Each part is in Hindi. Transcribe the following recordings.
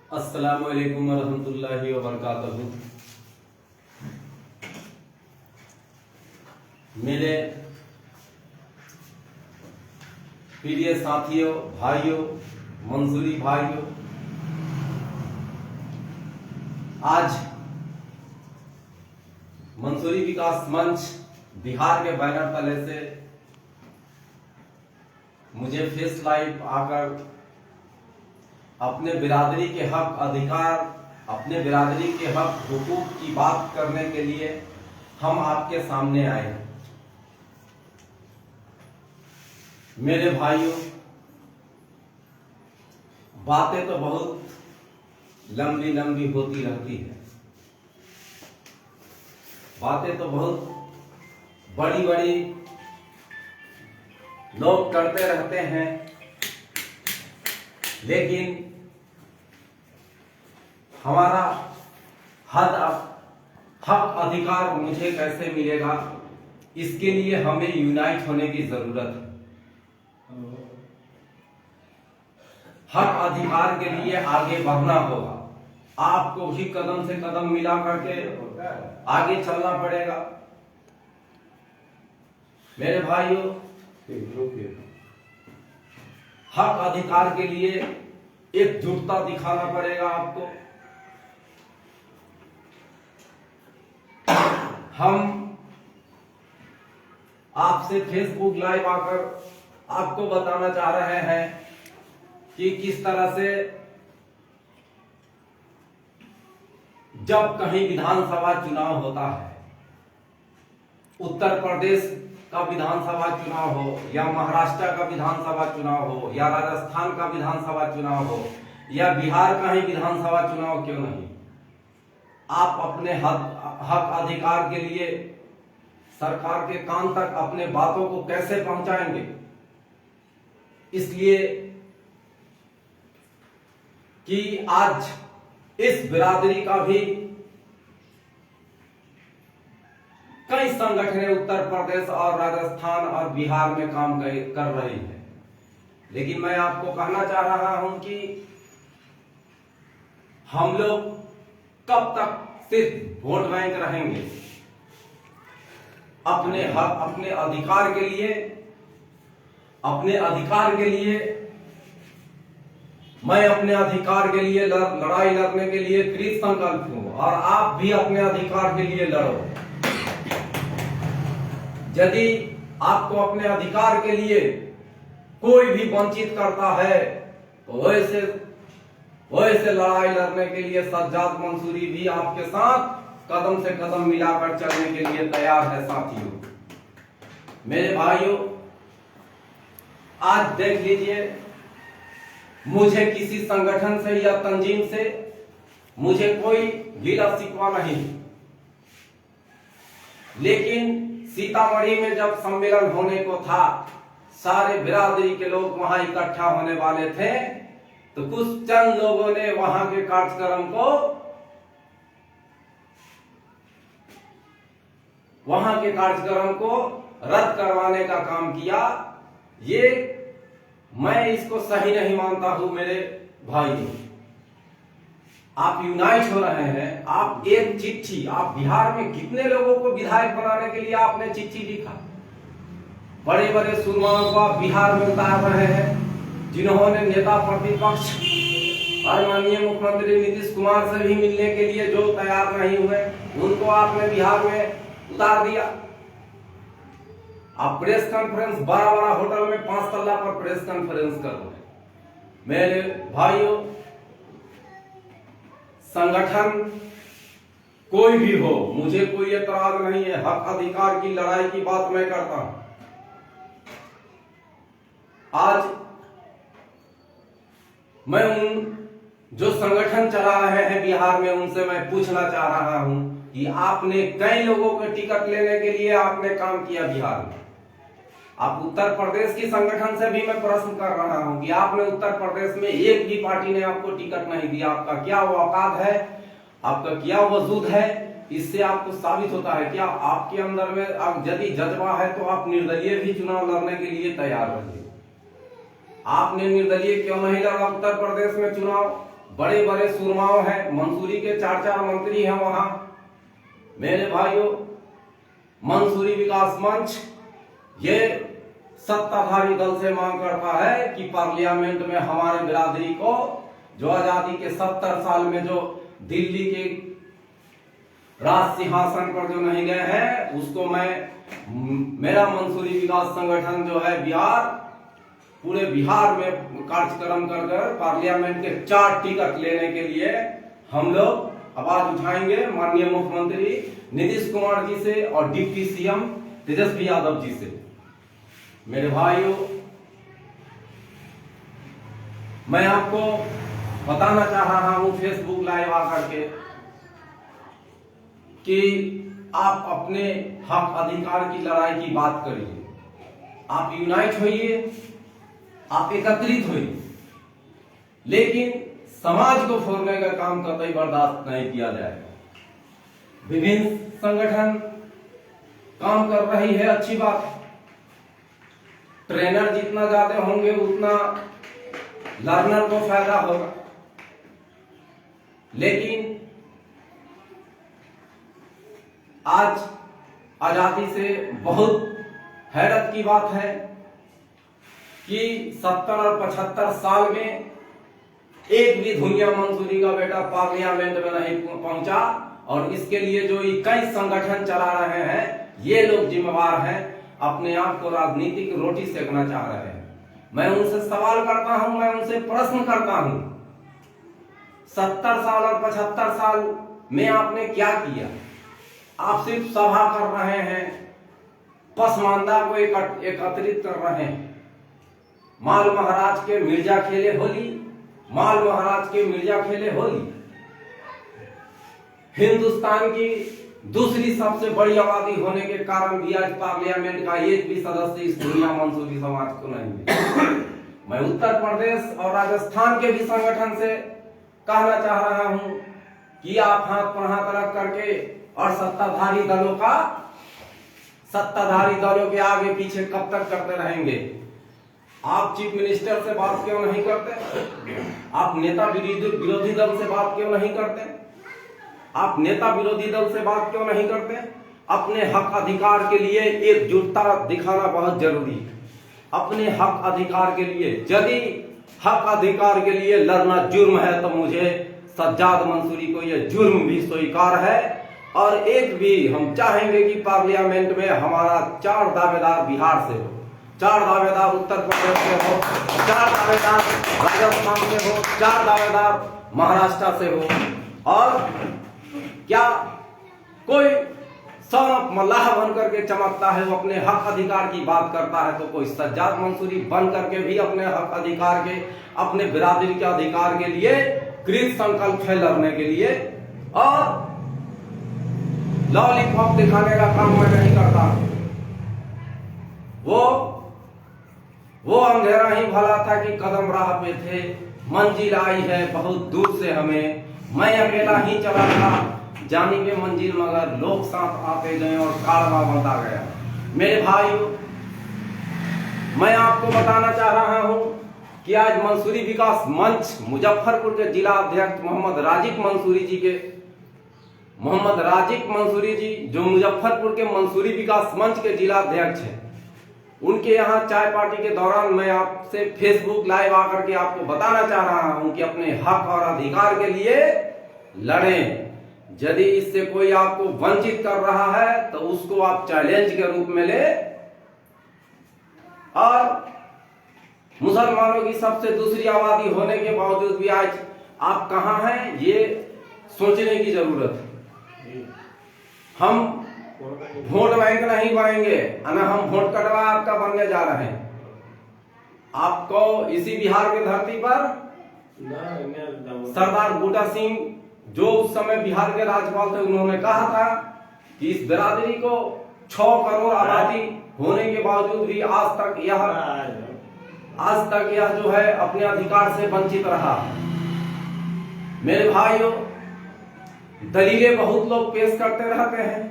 अस्सलामुअलैकुम वरहमतुल्लाहि वबरकातुहू। मेरे प्रिय साथियों, भाइयों, मंसूरी भाइयों, आज मंसूरी विकास मंच बिहार के बैनर तले से मुझे फेस लाइव आकर अपने बिरादरी के हक अधिकार, अपने बिरादरी के हक हुकूक की बात करने के लिए हम आपके सामने आए हैं। मेरे भाइयों, बातें तो बहुत लंबी लंबी होती रहती है, बातें तो बहुत बड़ी बड़ी लोग करते रहते हैं, लेकिन हमारा हक अधिकार मुझे कैसे मिलेगा, इसके लिए हमें यूनाइट होने की जरूरत है। हक अधिकार के लिए आगे बढ़ना होगा, आपको भी कदम से कदम मिला करके आगे चलना पड़ेगा। मेरे भाइयों, हक अधिकार के लिए एकजुटता दिखाना पड़ेगा आपको। हम आपसे फेसबुक लाइव आकर आपको बताना चाह रहे हैं कि किस तरह से जब कहीं विधानसभा चुनाव होता है, उत्तर प्रदेश का विधानसभा चुनाव हो या महाराष्ट्र का विधानसभा चुनाव हो या राजस्थान का विधानसभा चुनाव हो या बिहार का ही विधानसभा चुनाव क्यों नहीं, आप अपने हक अधिकार के लिए सरकार के कान तक अपने बातों को कैसे पहुंचाएंगे। इसलिए कि आज इस बिरादरी का भी कई संगठनें उत्तर प्रदेश और राजस्थान और बिहार में काम कर रही है, लेकिन मैं आपको कहना चाह रहा हूं कि हम लोग कब तक सिर्फ वोट बैंक रहेंगे। अपने हक, अपने अधिकार के लिए, मैं अपने अधिकार के लिए लड़ाई लड़ने के लिए कृत संकल्प हूं और आप भी अपने अधिकार के लिए लड़ो। यदि आपको अपने अधिकार के लिए कोई भी वंचित करता है तो वैसे लड़ाई लड़ने के लिए सज्जाद मंसूरी भी आपके साथ कदम से कदम मिलाकर चलने के लिए तैयार है। साथियों, मेरे भाइयों, आज देख लीजिए, मुझे किसी संगठन से या तंजीम से मुझे कोई गिला शिकवा नहीं, लेकिन सीतामढ़ी में जब सम्मेलन होने को था, सारे बिरादरी के लोग वहां इकट्ठा होने वाले थे, तो कुछ चंद लोगों ने वहां के कार्यक्रम को रद्द करवाने का काम किया। ये मैं इसको सही नहीं मानता हूं। मेरे भाइयों, आप यूनाइट हो रहे हैं, आप एक चिट्ठी, आप बिहार में कितने लोगों को विधायक बनाने के लिए आपने चिट्ठी लिखा, बड़े बड़े सुरमाओं को आप बिहार में उतार रहे हैं, जिन्होंने नेता प्रतिपक्ष और माननीय मुख्यमंत्री नीतीश कुमार से भी मिलने के लिए जो तैयार नहीं हुए, उनको आपने बिहार में उतार दिया। आप प्रेस कॉन्फ्रेंस बड़ा बड़ा होटल में 5 तल्ला पर प्रेस कॉन्फ्रेंस कर रहे हैं। मेरे भाइयों, संगठन कोई भी हो, मुझे कोई एतराज नहीं है, हक अधिकार की लड़ाई की बात मैं करता हूं। आज मैं उन जो संगठन चला रहे हैं बिहार में, उनसे मैं पूछना चाह रहा हूं कि आपने कई लोगों के टिकट लेने के लिए आपने काम किया बिहार में। आप उत्तर प्रदेश की संगठन से भी मैं प्रश्न कर रहा हूं कि आपने उत्तर प्रदेश में एक भी पार्टी ने आपको टिकट नहीं दिया। आपका क्या औकात है, आपका क्या वजूद है, इससे आपको साबित होता है क्या आपके अंदर में यदि जज्बा है तो आप निर्दलीय भी चुनाव लड़ने के लिए तैयार रहिए। आपने निर्दलीय क्यों नहीं लड़ा उत्तर प्रदेश में चुनाव? बड़े बड़े सुरमाओं हैं, मंसूरी के 4-4 मंत्री हैं वहां। मेरे भाइयों, मंसूरी विकास मंच ये सत्ताधारी दल से मांग करता है कि पार्लियामेंट में हमारे बिरादरी को जो आजादी के 70 साल में जो दिल्ली के राज सिंहासन पर जो नहीं गए हैं, उसको मेरा मंसूरी विकास संगठन जो है बिहार, पूरे बिहार में कार्यक्रम कर पार्लियामेंट के 4 टिकट लेने के लिए हम लोग आवाज उठाएंगे माननीय मुख्यमंत्री नीतीश कुमार जी से और डिप्टी सीएम तेजस्वी यादव जी से। मेरे भाइयों, मैं आपको बताना चाह रहा हूं फेसबुक लाइव आकर के कि आप अपने हक अधिकार की लड़ाई की बात करिए, आप यूनाइट होइए, आप एकत्रित होइए, लेकिन समाज को फोड़ने का काम कतई बर्दाश्त नहीं किया जाएगा। विभिन्न संगठन काम कर रही है, अच्छी बात है। ट्रेनर जितना ज्यादा होंगे उतना लर्नर को फायदा होगा, लेकिन आज आजादी से बहुत हैरत की बात है कि 70 और 75 साल में एक भी धुनिया मंसूरी का बेटा पार्लियामेंट में नहीं पहुंचा, और इसके लिए जो कई संगठन चला रहे हैं ये लोग जिम्मेवार हैं, अपने आप को राजनीतिक रोटी सेकना चाह रहे हैं। मैं उनसे सवाल करता हूं, मैं उनसे प्रश्न करता हूं, 70 साल और 75 साल में आपने क्या किया? आप सिर्फ सभा कर रहे हैं, पसमानदा को एकत्रित कर रहे हैं। माल महाराज के मिर्जा खेले होली, माल महाराज के मिर्जा खेले होली। हिंदुस्तान की दूसरी सबसे बड़ी आबादी होने के कारण भी आज पार्लियामेंट का एक भी सदस्य इस दुनिया मंसूरी समाज को नहीं है। मैं उत्तर प्रदेश और राजस्थान के भी संगठन से कहना चाह रहा हूं कि आप हाथ पर हाथ रख करके और सत्ताधारी दलों के आगे पीछे कब तक करते रहेंगे? आप चीफ मिनिस्टर से बात क्यों नहीं करते? आप नेता विरोधी दल से बात क्यों नहीं करते? आप नेता विरोधी दल से बात क्यों नहीं करते? अपने हक अधिकार के लिए एकजुटता दिखाना बहुत जरूरी है। अपने हक अधिकार के लिए, यदि हक अधिकार के लिए लड़ना जुर्म है तो मुझे सज्जाद मंसूरी को यह जुर्म भी स्वीकार है। और एक भी हम चाहेंगे कि पार्लियामेंट में हमारा 4 दावेदार बिहार से हो, 4 दावेदार उत्तर प्रदेश से हो, 4 दावेदार राजस्थान से हो, 4 दावेदार महाराष्ट्र से हो। और क्या कोई सौरभ मल्लाह बन करके चमकता है, वो अपने हक अधिकार की बात करता है, तो कोई सज्जाद मंसूरी बन करके भी अपने हक अधिकार के, अपने बिरादरी के अधिकार के लिए कृत संकल्प है लड़ने के लिए। और लॉलीपॉप दिखाने का काम मैं नहीं करता। वो अंधेरा ही भला था कि कदम राह पे थे, मंजिल आई है बहुत दूर से हमें, मैं अकेला ही चला था जानी के मंजिल, मगर लोग साथ आते गए और कारवां बनता गया। मेरे भाइयों, मैं आपको बताना चाह रहा हूं कि आज मंसूरी विकास मंच मुजफ्फरपुर के जिला अध्यक्ष मोहम्मद राजिक मंसूरी जी जो मुजफ्फरपुर के मंसूरी विकास मंच के जिला अध्यक्ष हैं, उनके यहाँ चाय पार्टी के दौरान मैं आपसे फेसबुक लाइव आकर के आपको बताना चाह रहा हूं कि अपने हक और अधिकार के लिए लड़ें। यदि इससे कोई आपको वंचित कर रहा है तो उसको आप चैलेंज के रूप में ले। और मुसलमानों की सबसे दूसरी आबादी होने के बावजूद भी आज आप कहां हैं, ये सोचने की जरूरत है। हम वोट बैंक नहीं बनेंगे, हम वोट कटवा आपका बनने जा रहे हैं। आपको इसी बिहार की धरती पर सरदार बूटा सिंह जो उस समय बिहार के राज्यपाल थे, उन्होंने कहा था कि इस बिरादरी को 6 करोड़ आबादी होने के बावजूद भी आज तक यह जो है अपने अधिकार से वंचित रहा। मेरे भाइयों, दलीलें बहुत लोग पेश करते रहते हैं,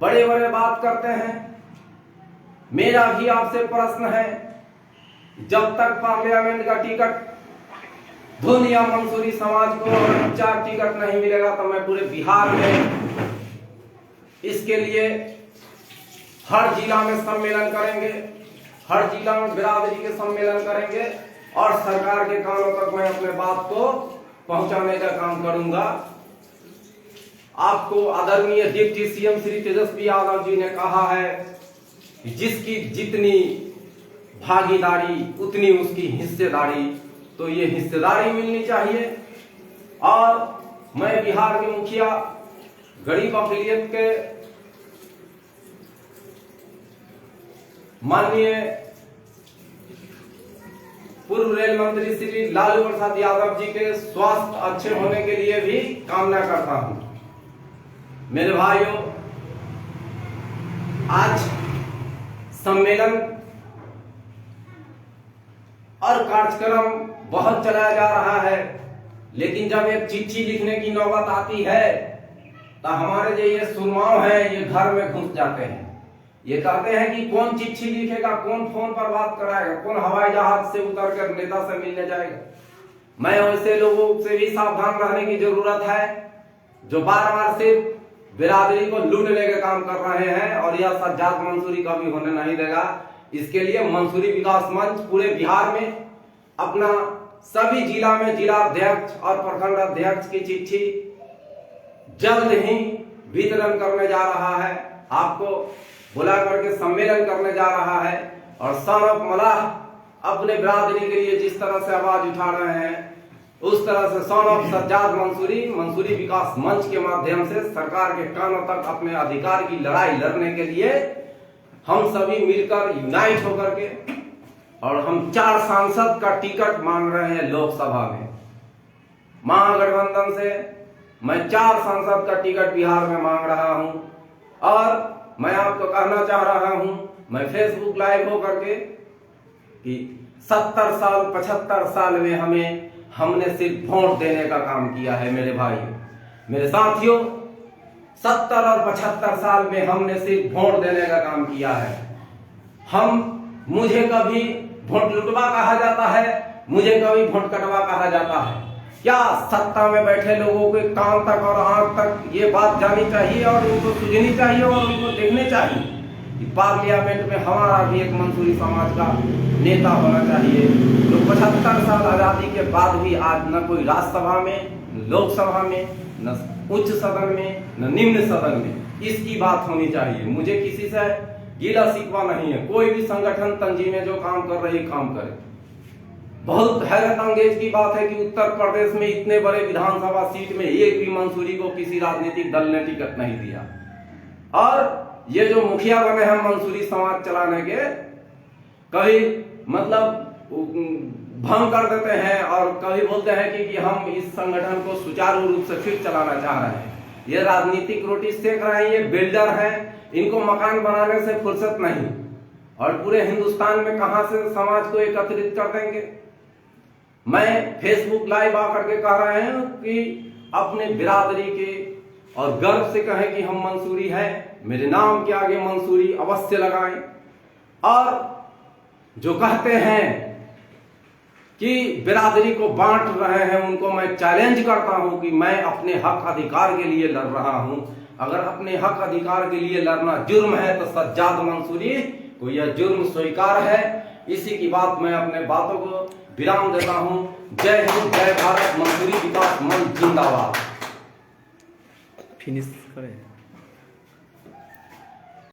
बड़े बड़े बात करते हैं। मेरा भी आपसे प्रश्न है, जब तक पार्लियामेंट का टिकट धुनिया मंसूरी समाज को अगर 4 टिकट नहीं मिलेगा तो मैं पूरे बिहार में इसके लिए हर जिला में सम्मेलन करेंगे, हर जिला में बिरादरी के सम्मेलन करेंगे और सरकार के कानों तक मैं अपने बात को पहुंचाने का काम करूंगा। आपको आदरणीय डिप्टी सीएम श्री तेजस्वी यादव जी ने कहा है कि जिसकी जितनी भागीदारी उतनी उसकी हिस्सेदारी, तो ये हिस्सेदारी मिलनी चाहिए। और मैं बिहार के मुखिया गरीब अकलियत के माननीय पूर्व रेल मंत्री श्री लालू प्रसाद यादव जी के स्वास्थ्य अच्छे होने के लिए भी कामना करता हूं। मेरे भाइयों, आज सम्मेलन और कार्यक्रम बहुत चलाया जा रहा है, लेकिन जब एक चिट्ठी लिखने की नौबत आती है तो हमारे जो ये सुरमाओं हैं ये घर में घुस जाते हैं। ये कहते हैं कि कौन चिट्ठी लिखेगा, कौन फोन पर बात कराएगा, कौन हवाई जहाज से उतरकर नेता से मिलने जाएगा। मैं ऐसे लोगों से भी सावधान रहने की जरूरत है जो बार बार सिर्फ बिरादरी को लूटने के काम कर रहे हैं, और यह सज्जाद मंसूरी कभी होने नहीं देगा। इसके लिए मंसूरी विकास मंच पूरे बिहार में अपना सभी जिला में जिला अध्यक्ष और प्रखंड अध्यक्ष की चिट्ठी जल्द ही वितरण करने जा रहा है, आपको बुला करके सम्मेलन करने जा रहा है। और सौरभ मलाह अपने बिरादरी के लिए जिस तरह से आवाज उठा रहे हैं, उस तरह से सौरभ सज्जाद मंसूरी विकास मंच के माध्यम से सरकार के कानों तक अपने अधिकार की लड़ाई लड़ने के लिए हम सभी मिलकर यूनाइट होकर के, और हम 4 सांसद का टिकट मांग रहे हैं लोकसभा में। महागठबंधन से मैं 4 सांसद का टिकट बिहार में मांग रहा हूं। और मैं आपको कहना चाह रहा हूं, मैं फेसबुक लाइव होकर के कि 70 साल 75 साल में हमने सिर्फ वोट देने का काम किया है। मेरे भाई मेरे साथियों, 70 और 75 साल में हमने सिर्फ वोट देने का काम किया है। मुझे कभी वोट लुटवा कहा जाता है, मुझे कभी वोट कटवा कहा जाता है। क्या सत्ता में बैठे लोगों के कान तक और आंख तक ये बात जानी चाहिए और उनको सुननी चाहिए और उनको देखने चाहिए कि पार्लियामेंट में हमारा भी एक मंसूरी समाज का नेता होना चाहिए, जो 75 साल आजादी के बाद भी आज न कोई राज्यसभा में, लोकसभा में, न उच्च सदन में, न निम्न सदन में इसकी बात होनी चाहिए। मुझे किसी से गिला शिकवा नहीं है, कोई भी संगठन तंजीमें जो काम कर रही काम करे। बहुत हैरत अंगेज की बात है कि उत्तर प्रदेश में इतने बड़े विधानसभा सीट में एक भी मंसूरी को किसी राजनीतिक दल ने टिकट नहीं दिया। और ये जो मुखिया बने हैं मंसूरी समाज चलाने के, कभी मतलब भंग कर देते हैं और कभी बोलते हैं कि हम इस संगठन को सुचारू रूप से फिर चलाना चाह रहे हैं। ये राजनीतिक रोटी सेक रहे हैं, ये बिल्डर हैं, इनको मकान बनाने से फुर्सत नहीं, और पूरे हिंदुस्तान में कहां से समाज को एकत्रित कर देंगे। मैं फेसबुक लाइव आकर के कह रहे हैं कि अपने बिरादरी के और गर्व से कहें कि हम मंसूरी हैं, मेरे नाम के आगे मंसूरी अवश्य लगाएं। और जो कहते हैं कि बिरादरी को बांट रहे हैं, उनको मैं चैलेंज करता हूं कि मैं अपने हक अधिकार के लिए लड़ रहा हूं। अगर अपने हक अधिकार के लिए लड़ना जुर्म है तो सज्जाद मंसूरी को यह जुर्म स्वीकार है। इसी की बात मैं अपने बातों को विराम देता हूं। जय हिंद, जय भारत, मंसूरी विकास मंच जिंदाबाद। फिनिश करें।